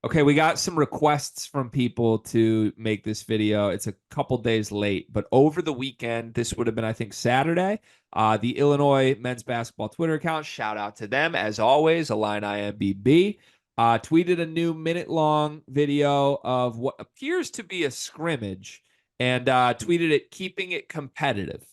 Okay, we got some requests from people to make this video. It's a couple days late, but over the weekend, this would have been, I think, Saturday. The Illinois men's basketball Twitter account, shout out to them as always, IlliniMBB, tweeted a new minute-long video of what appears to be a scrimmage and tweeted it, keeping it competitive.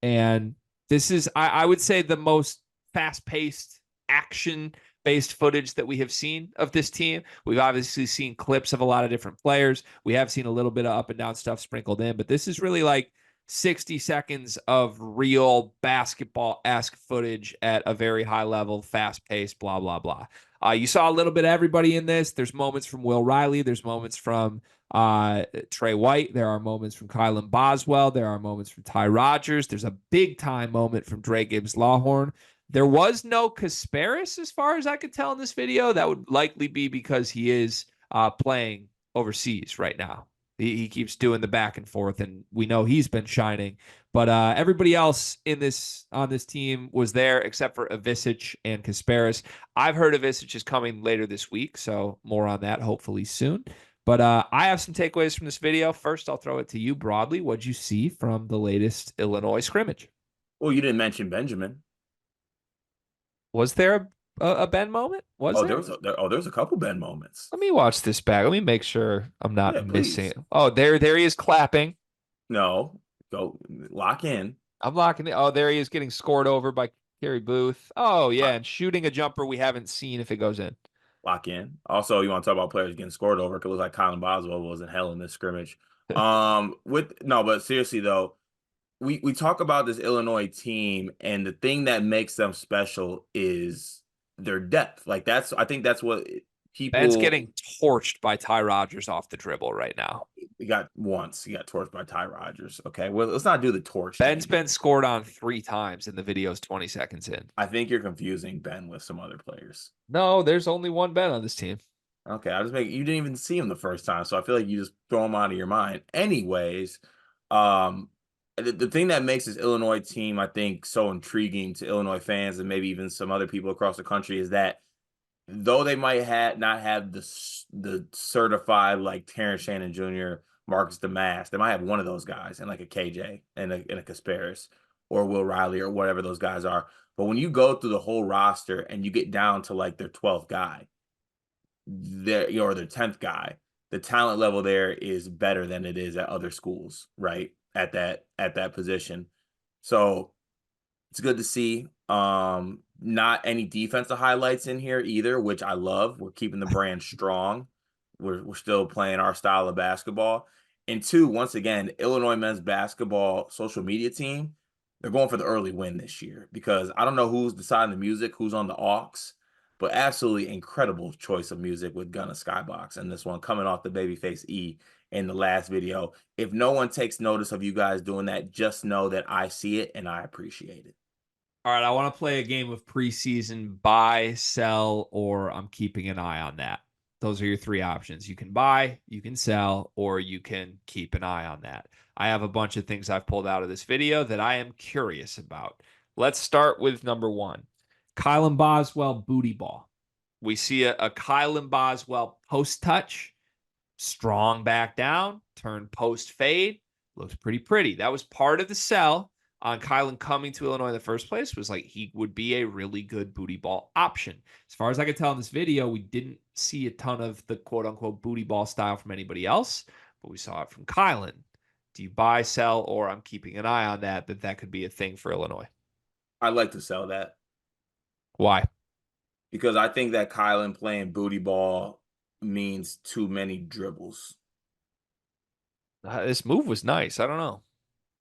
And this is, I would say, the most fast-paced action based footage that we have seen of this team. We've obviously seen clips of a lot of different players. We have seen a little bit of up and down stuff sprinkled in, but this is really like 60 seconds of real basketball-esque footage at a very high level, fast paced, blah, blah, blah. You saw a little bit of everybody in this. There's moments from Will Riley. There's moments from Trey White. There are moments from Kylan Boswell. There are moments from Ty Rodgers. There's a big time moment from Dre Gibbs-lawhorn. There was no Kasparis, as far as I could tell in this video. That would likely be because he is playing overseas right now. He keeps doing the back and forth, and we know he's been shining. But everybody else on this team was there except for Ivisic and Kasparis. I've heard Ivisic is coming later this week, so more on that hopefully soon. But I have some takeaways from this video. First, I'll throw it to you broadly. What'd you see from the latest Illinois scrimmage? Well, you didn't mention Benjamin. Was there a Ben moment? Was Oh, there? there was a couple Ben moments. Let me watch this back. Let me make sure I'm not Yeah, missing please. it. Oh, there he is clapping. No, go lock in. I'm locking it. Oh, there he is getting scored over by Kerry Booth. Oh, yeah, Lock, and shooting a jumper we haven't seen if it goes in. lock in. Also, you want to talk about players getting scored over? Because it looks like Colin Boswell was in hell in this scrimmage. With no, but seriously though, we talk about this Illinois team, and the thing that makes them special is their depth. Like I think that's what Ben's people. getting torched by Ty Rodgers off the dribble right now. He got torched by Ty Rodgers. Okay, well, let's not do the torch Ben's thing. been scored on 3 times and the video's 20 seconds in. I think you're confusing Ben with some other players. No, there's only one Ben on this team. Okay, I just make you didn't even see him the first time, so I feel like you just throw him out of your mind. Anyways, um, the thing that makes this Illinois team, I think, so intriguing to Illinois fans and maybe even some other people across the country is that though they might not have the certified like Terrence Shannon Jr., Marcus Damask, they might have one of those guys and like a KJ and a Kasparis or Will Riley or whatever those guys are. But when you go through the whole roster and you get down to like their 12th guy, or their 10th guy, the talent level there is better than it is at other schools, right? At that position. So it's good to see. Not any defensive highlights in here either, which I love. We're keeping the brand strong. We're still playing our style of basketball. And two, once again, Illinois men's basketball social media team, they're going for the early win this year because I don't know who's deciding the music, who's on the aux, but absolutely incredible choice of music with Gunna Skybox and this one coming off the Babyface E in the last video. If no one takes notice of you guys doing that, just know that I see it and I appreciate it. All right, I want to play a game of preseason buy, sell, or I'm keeping an eye on that. Those are your three options. You can buy, you can sell, or you can keep an eye on that. I have a bunch of things I've pulled out of this video that I am curious about. Let's start with number one. Kylan Boswell booty ball. We see a Kylan Boswell post touch, strong back down, turn post fade. Looks pretty. That was part of the sell on Kylan coming to Illinois in the first place, was like he would be a really good booty ball option. As far as I could tell in this video, we didn't see a ton of the quote unquote booty ball style from anybody else, but we saw it from Kylan. Do you buy, sell, or I'm keeping an eye on that could be a thing for Illinois? I'd like to sell that Why? because I think that Kylan playing booty ball means too many dribbles. This move was nice. I don't know.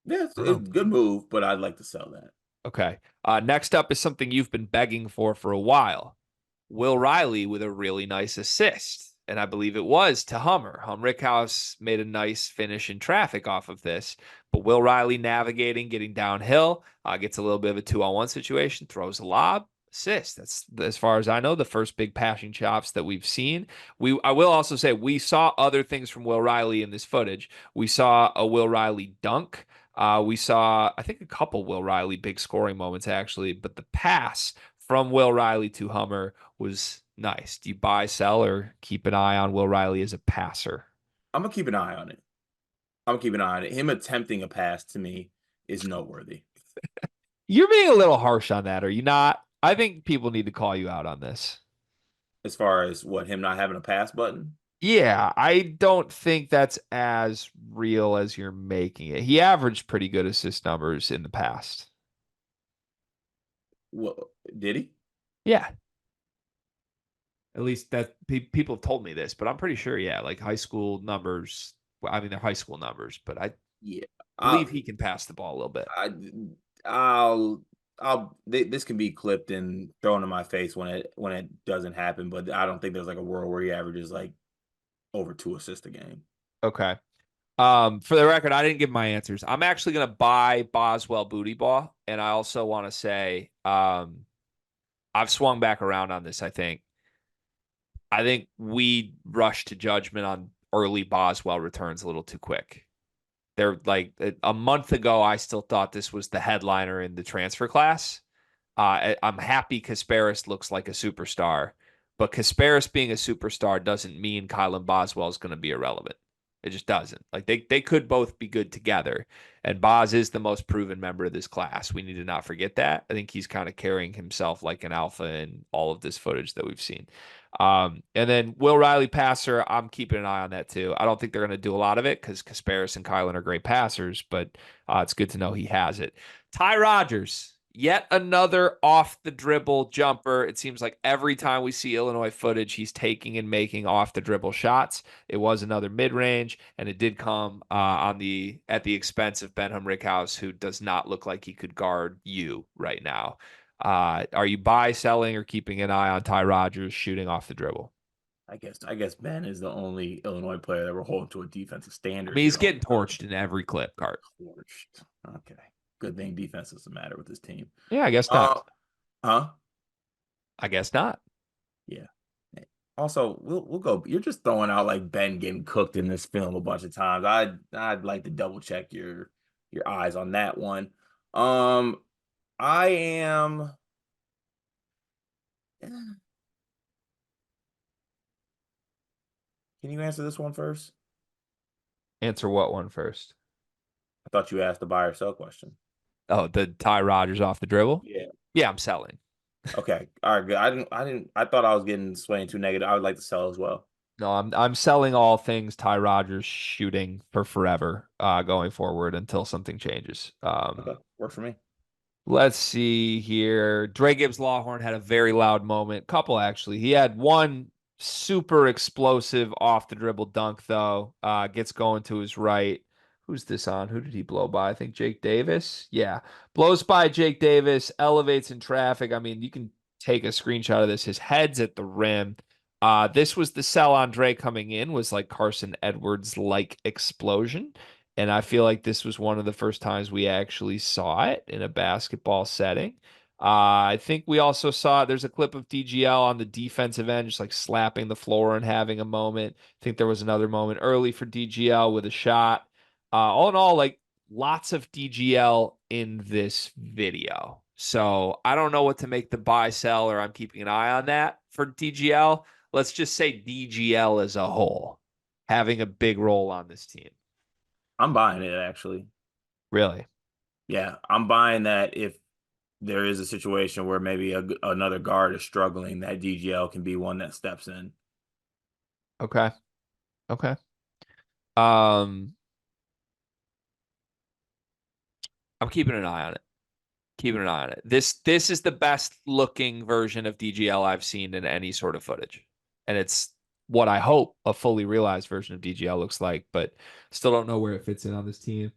Yeah, I don't it's know. a good move, but I'd like to sell that. Okay. Next up is something you've been begging for a while. Will Riley with a really nice assist. And I believe it was to Hummer. Rickhouse made a nice finish in traffic off of this. But Will Riley navigating, getting downhill, gets a little bit of a 2-on-1 situation, throws a lob, assist. That's, as far as I know, the first big passing chops that we've seen. I will also say we saw other things from Will Riley in this footage. We saw a Will Riley dunk. We saw, I think, a couple Will Riley big scoring moments, actually. But the pass from Will Riley to Hummer was Nice. Do you buy, sell, or keep an eye on Will Riley as a passer? I'm gonna keep an eye on it. I'm gonna keep an eye on it. Him attempting a pass to me is noteworthy. You're being a little harsh on that, are you not? I think people need to call you out on this. As far as what, him not having a pass button? Yeah, I don't think that's as real as you're making it. He averaged pretty good assist numbers in the past. Well, did he? Yeah, at least that people have told me this, but I'm pretty sure, yeah, like high school numbers. Well, I mean, they're high school numbers, but I Yeah. believe I'll he can pass the ball a little bit. I I'll this can be clipped and thrown in my face when it doesn't happen, but I don't think there's like a world where he averages like over 2 assists a game. Okay. For the record, I didn't give my answers. I'm actually gonna buy Boswell booty ball, and I also want to say, I've swung back around on this. I think we rushed to judgment on early Boswell returns a little too quick. They're like a month ago, I still thought this was the headliner in the transfer class. I'm happy Kasparis looks like a superstar, but Kasparis being a superstar doesn't mean Kylan Boswell is going to be irrelevant. It just doesn't. Like they could both be good together. And Boz is the most proven member of this class. We need to not forget that. I think he's kind of carrying himself like an alpha in all of this footage that we've seen. And then Will Riley passer, I'm keeping an eye on that too. I don't think they're going to do a lot of it because Kasparis and Kylan are great passers, but it's good to know he has it. Ty Rodgers, yet another off the dribble jumper. It seems like every time we see Illinois footage, he's taking and making off the dribble shots. It was another mid range, and it did come at the expense of Benham Rickhouse, who does not look like he could guard you right now. Are you buy, selling, or keeping an eye on Ty Rodgers shooting off the dribble? I guess Ben is the only Illinois player that we're holding to a defensive I standard mean, he's here all getting the time. torched in every clip, Cart. Torched. Okay. Good thing defense doesn't matter with this team. Yeah, I guess not. Uh, huh? I guess not. Yeah. Also, we'll go. You're just throwing out like Ben getting cooked in this film a bunch of times. I'd like to double check your eyes on that one. Um, I am. Can you answer this one first? Answer what one first? I thought you asked the buy or sell question. Oh, the Ty Rodgers off the dribble? Yeah. Yeah, I'm selling. Okay. All right. Good. I thought I was getting swaying too negative. I would like to sell as well. No, I'm selling all things Ty Rodgers shooting for forever, going forward until something changes. Okay. Works for me. Let's see here. Dre Gibbs-Lawhorn had a very loud moment. Couple, actually. He had one super explosive off the dribble dunk, though. Gets going to his right. Who's this on? Who did he blow by? I think Jake Davis. Yeah. Blows by Jake Davis, elevates in traffic. I mean, you can take a screenshot of this. His head's at the rim. This was the sell on Dre coming in, was like Carson Edwards like explosion. And I feel like this was one of the first times we actually saw it in a basketball setting. I think we also saw there's a clip of DGL on the defensive end, just like slapping the floor and having a moment. I think there was another moment early for DGL with a shot. All in all, like lots of DGL in this video. So I don't know what to make the buy sell, or I'm keeping an eye on that for DGL. Let's just say DGL as a whole having a big role on this team. I'm buying it actually. Really? Yeah, I'm buying that if there is a situation where maybe another guard is struggling, that DGL can be one that steps in. Okay. Okay. Um, I'm keeping an eye on it. Keeping an eye on it. This is the best looking version of DGL I've seen in any sort of footage. And it's what I hope a fully realized version of DGL looks like, but still don't know where it fits in on this team.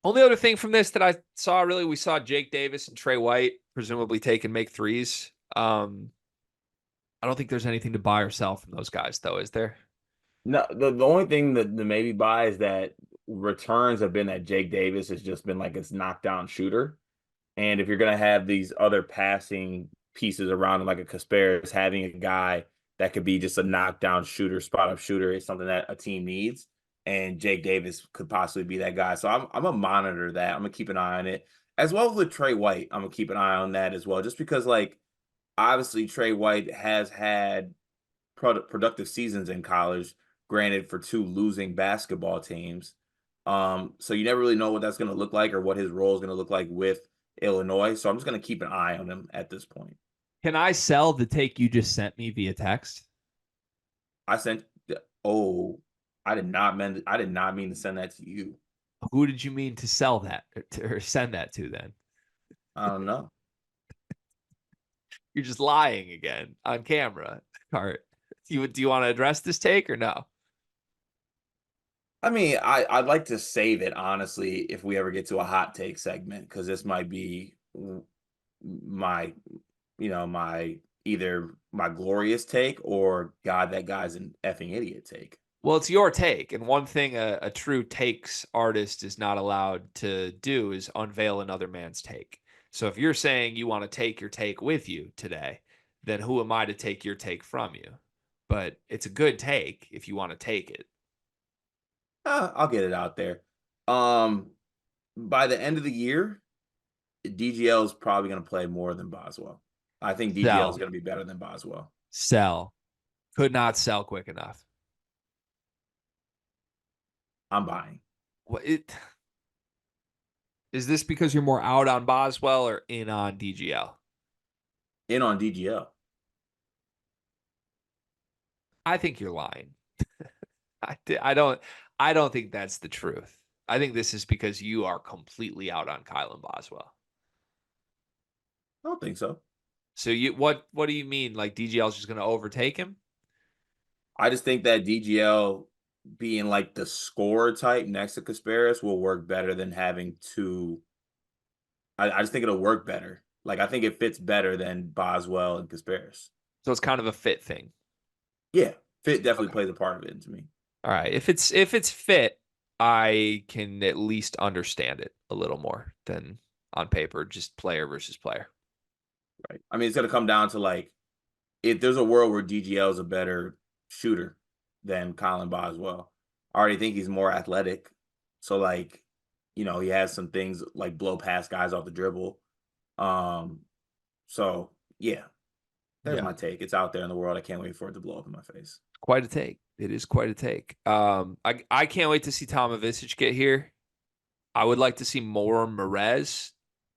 Only other thing from this that I saw, really, we saw Jake Davis and Trey White presumably take and make threes. I don't think there's anything to buy or sell from those guys, though, is there? No, the only thing that the maybe buy is that returns have been that Jake Davis has just been like this knockdown shooter. And if you're going to have these other passing pieces around him, like a Kasparis, having a guy that could be just a knockdown shooter, spot up shooter is something that a team needs. And Jake Davis could possibly be that guy. So I'm going to monitor that. I'm going to keep an eye on it. As well as with Trey White, I'm going to keep an eye on that as well. Just because, like, obviously Trey White has had productive seasons in college, granted for two losing basketball teams. So you never really know what that's going to look like or what his role is going to look like with Illinois. So I'm just going to keep an eye on him at this point. Can I sell the take you just sent me via text? I sent. Oh, I did not mean to send that to you. Who did you mean to sell that or send that to then? I don't know. You're just lying again on camera, Cart. Do you want to address this take or no? I mean, I'd like to save it honestly if we ever get to a hot take segment because this might be my, my either my glorious take or God, that guy's an effing idiot take. Well, it's your take. And one thing a true takes artist is not allowed to do is unveil another man's take. So if you're saying you want to take your take with you today, then who am I to take your take from you? But it's a good take if you want to take it. I'll get it out there. Um, by the end of the year, DGL is probably going to play more than Boswell. I think DGL is Sell. going to be better than Boswell. Sell. Could not sell quick enough. I'm buying. What it is this because you're more out on Boswell or in on DGL? In on DGL. I think you're lying. I don't think that's the truth. I think this is because you are completely out on Kylan Boswell. I don't think so. So what do you mean? Like DGL is just going to overtake him? I just think that DGL being like the scorer type next to Kasparis will work better than having two. I just think it'll work better. Like I think it fits better than Boswell and Kasparis. So it's kind of a fit thing. Yeah, fit definitely Okay. plays a part of it to me. All right. If it's fit, I can at least understand it a little more than on paper, just player versus player. Right. I mean, it's gonna come down to like if there's a world where DGL is a better shooter than Colin Boswell. I already think he's more athletic. So like, he has some things like blow past guys off the dribble. Um, so yeah, there's Yeah. my take. It's out there in the world. I can't wait for it to blow up in my face. Quite a take. It is quite a take. I can't wait to see Tom Ivisic get here. I would like to see more Merez.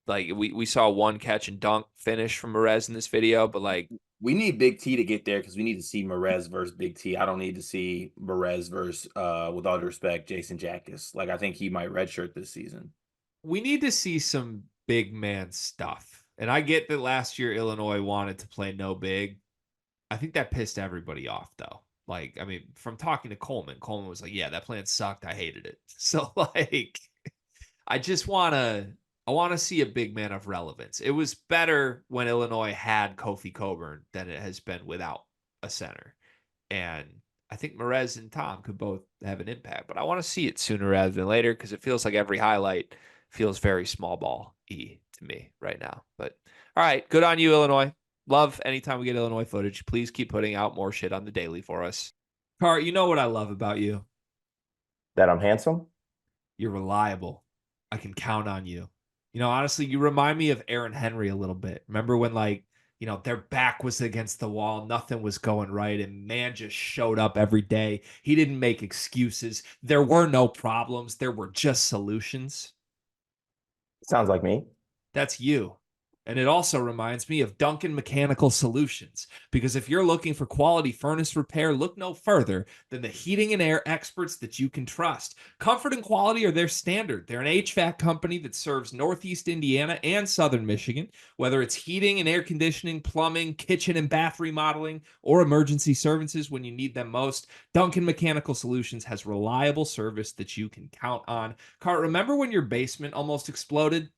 Like we saw one catch and dunk finish from Merez in this video, but like We need Big T to get there because we need to see Merez versus Big T. I don't need to see Merez versus, with all due respect, Jason Jackus. Like I think he might redshirt this season. we need to see some big man stuff. And I get that last year Illinois wanted to play no big. I think that pissed everybody off though. Like, I mean, from talking to Coleman was like, yeah, that plan sucked. I hated it. So like I just want to see a big man of relevance. It was better when Illinois had Kofi Coburn than it has been without a center. And I think Merez and Tom could both have an impact, but I want to see it sooner rather than later because it feels like every highlight feels very small ball to me right now. But all right, good on you, Illinois. Love anytime we get Illinois footage. Please keep putting out more shit on the daily for us. Cart, you know what I love about you? That I'm handsome? You're reliable. I can count on you. Honestly, you remind me of Aaron Henry a little bit. Remember when their back was against the wall, nothing was going right, and man just showed up every day. He didn't make excuses. There were no problems. There were just solutions. Sounds like me. That's you. And it also reminds me of Duncan Mechanical Solutions, because if you're looking for quality furnace repair, look no further than the heating and air experts that you can trust. Comfort and quality are their standard. They're an HVAC company that serves Northeast Indiana and Southern Michigan, whether it's heating and air conditioning, plumbing, kitchen and bath remodeling, or emergency services when you need them most. Duncan Mechanical Solutions has reliable service that you can count on. Cart, remember when your basement almost exploded?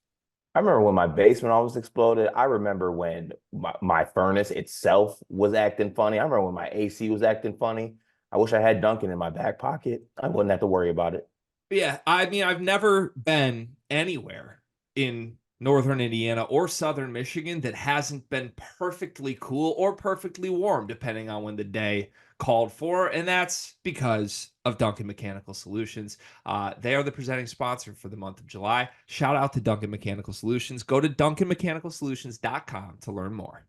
I remember when my basement almost exploded. I remember when my furnace itself was acting funny. I remember when my AC was acting funny. I wish I had Duncan in my back pocket. I wouldn't have to worry about it. Yeah, I mean, I've never been anywhere in northern Indiana or southern Michigan that hasn't been perfectly cool or perfectly warm, depending on when the day called for. And that's because of Duncan Mechanical Solutions. They are the presenting sponsor for the month of July. Shout out to Duncan Mechanical Solutions. Go to duncanmechanicalsolutions.com to learn more.